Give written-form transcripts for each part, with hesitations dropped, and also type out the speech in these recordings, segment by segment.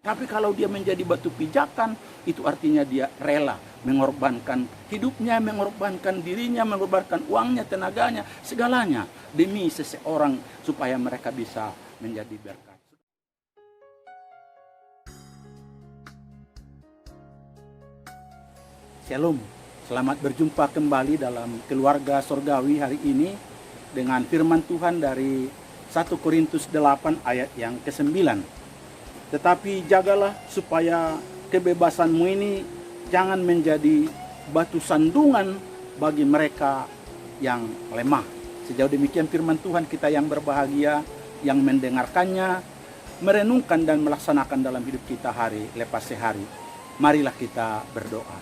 Tapi kalau dia menjadi batu pijakan, itu artinya dia rela mengorbankan hidupnya, mengorbankan dirinya, mengorbankan uangnya, tenaganya, segalanya demi seseorang supaya mereka bisa menjadi berkat. Shalom, selamat berjumpa kembali dalam keluarga surgawi hari ini dengan firman Tuhan dari 1 Korintus 8 ayat yang ke-9. Tetapi jagalah supaya kebebasanmu ini jangan menjadi batu sandungan bagi mereka yang lemah. Sejauh demikian firman Tuhan, kita yang berbahagia, yang mendengarkannya, merenungkan dan melaksanakan dalam hidup kita hari lepas sehari. Marilah kita berdoa.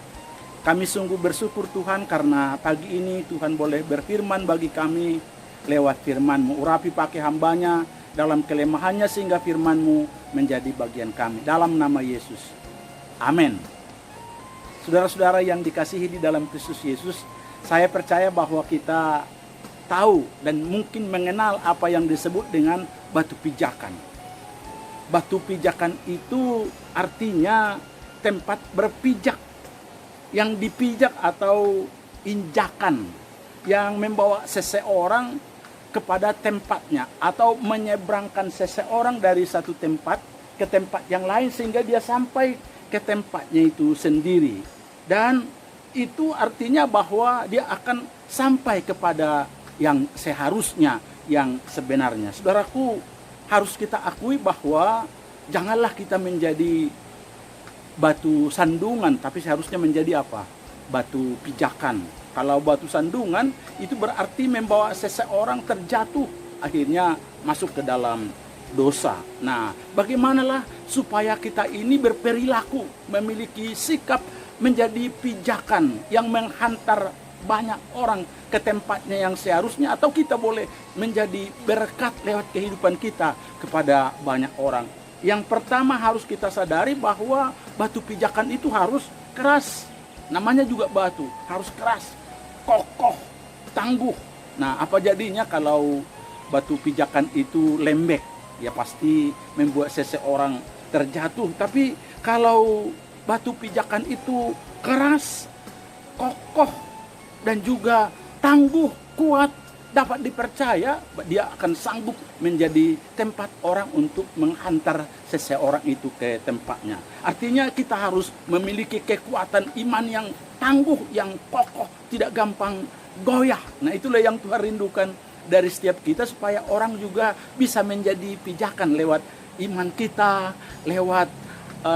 Kami sungguh bersyukur Tuhan karena pagi ini Tuhan boleh berfirman bagi kami lewat firman-Mu. Urapi pakai hambanya dalam kelemahannya sehingga firman-Mu menjadi bagian kami. Dalam nama Yesus. Amin. Saudara-saudara yang dikasihi di dalam Kristus Yesus, saya percaya bahwa kita tahu dan mungkin mengenal apa yang disebut dengan batu pijakan. Batu pijakan itu artinya tempat berpijak. Yang dipijak atau injakan yang membawa seseorang kepada tempatnya atau menyeberangkan seseorang dari satu tempat ke tempat yang lain sehingga dia sampai ke tempatnya itu sendiri. Dan itu artinya bahwa dia akan sampai kepada yang seharusnya, yang sebenarnya. Saudaraku, harus kita akui bahwa janganlah kita menjadi batu sandungan, tapi seharusnya menjadi apa? Batu pijakan. Kalau batu sandungan itu berarti membawa seseorang terjatuh, akhirnya masuk ke dalam dosa. Nah, bagaimanalah supaya kita ini berperilaku, memiliki sikap menjadi pijakan yang menghantar banyak orang ke tempatnya yang seharusnya, atau kita boleh menjadi berkat lewat kehidupan kita kepada banyak orang. Yang pertama harus kita sadari bahwa batu pijakan itu harus keras. Namanya juga batu, harus keras, kokoh, tangguh. Nah, apa jadinya kalau batu pijakan itu lembek? Ya pasti membuat seseorang terjatuh. Tapi kalau batu pijakan itu keras, kokoh, dan juga tangguh, kuat, dapat dipercaya, dia akan sanggup menjadi tempat orang untuk menghantar seseorang itu ke tempatnya. Artinya kita harus memiliki kekuatan iman yang tangguh, yang kokoh, tidak gampang goyah. Nah, itulah yang Tuhan rindukan dari setiap kita, supaya orang juga bisa menjadi pijakan lewat iman kita, lewat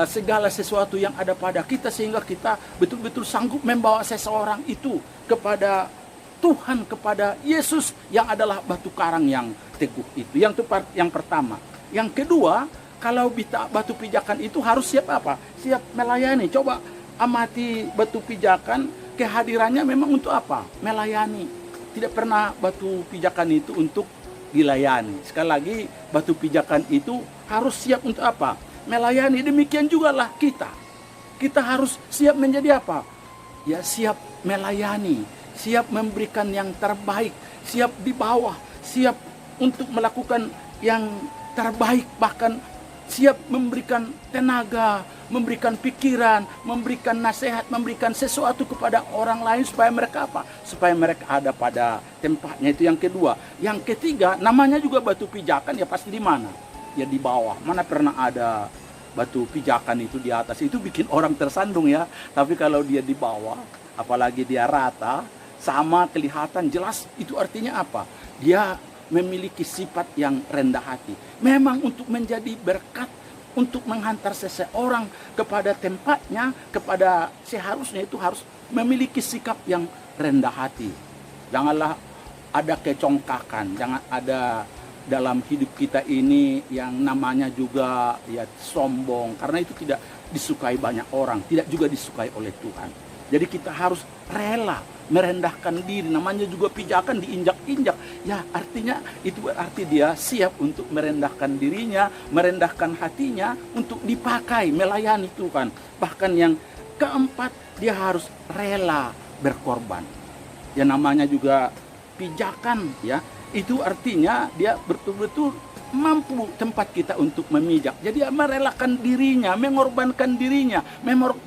segala sesuatu yang ada pada kita, sehingga kita betul-betul sanggup membawa seseorang itu kepada Tuhan, kepada Yesus yang adalah batu karang yang teguh itu. Yang pertama. Yang kedua, kalau batu pijakan itu harus siap apa? Siap melayani. Coba amati batu pijakan, kehadirannya memang untuk apa? Melayani. Tidak pernah batu pijakan itu untuk dilayani. Sekali lagi, batu pijakan itu harus siap untuk apa? Melayani. Demikian juga lah kita. Kita harus siap menjadi apa? Ya, siap melayani. Siap memberikan yang terbaik, siap di bawah, siap untuk melakukan yang terbaik, bahkan siap memberikan tenaga, memberikan pikiran, memberikan nasihat, memberikan sesuatu kepada orang lain supaya mereka apa? Supaya mereka ada pada tempatnya. Itu yang kedua. Yang ketiga, namanya juga batu pijakan, ya pasti di mana? Ya di bawah. Mana pernah ada batu pijakan itu di atas? Itu bikin orang tersandung ya. Tapi kalau dia di bawah, apalagi dia rata, sama kelihatan jelas, itu artinya apa? Dia memiliki sifat yang rendah hati. Memang untuk menjadi berkat, untuk menghantar seseorang kepada tempatnya, kepada seharusnya, itu harus memiliki sikap yang rendah hati. Janganlah ada kecongkakan, jangan ada dalam hidup kita ini yang namanya juga ya sombong, karena itu tidak disukai banyak orang, tidak juga disukai oleh Tuhan. Jadi kita harus rela merendahkan diri, namanya juga pijakan, diinjak-injak. Ya, artinya itu berarti dia siap untuk merendahkan dirinya, merendahkan hatinya untuk dipakai melayani Tuhan. Bahkan yang keempat, dia harus rela berkorban. Ya, namanya juga pijakan ya. Itu artinya dia betul-betul mampu tempat kita untuk memijak. Jadi dia merelakan dirinya, mengorbankan dirinya,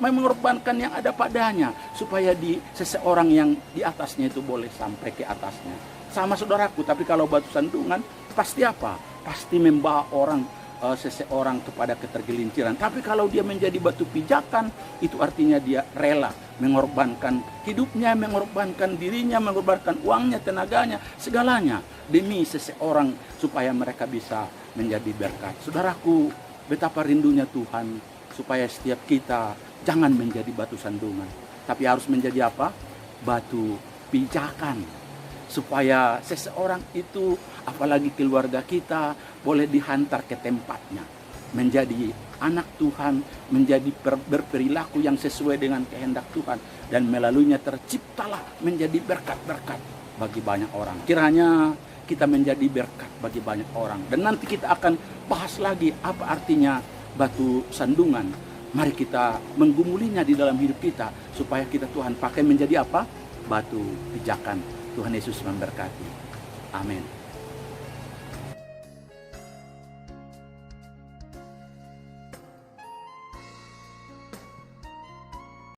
mengorbankan yang ada padanya, supaya seseorang yang di atasnya itu boleh sampai ke atasnya. Sama saudaraku, tapi kalau batu sandungan pasti apa? Pasti membawa seseorang kepada ketergelinciran. Tapi kalau dia menjadi batu pijakan, itu artinya dia rela mengorbankan hidupnya, mengorbankan dirinya, mengorbankan uangnya, tenaganya, segalanya demi seseorang supaya mereka bisa menjadi berkat. Saudaraku, betapa rindunya Tuhan supaya setiap kita jangan menjadi batu sandungan, tapi harus menjadi apa? Batu pijakan. Supaya seseorang itu, apalagi keluarga kita, boleh dihantar ke tempatnya, menjadi anak Tuhan, menjadi berperilaku yang sesuai dengan kehendak Tuhan, dan melaluinya terciptalah menjadi berkat-berkat bagi banyak orang. Kiranya kita menjadi berkat bagi banyak orang. Dan nanti kita akan bahas lagi apa artinya batu sandungan. Mari kita menggumulinya di dalam hidup kita, supaya kita Tuhan pakai menjadi apa? Batu pijakan. Tuhan Yesus memberkati. Amin.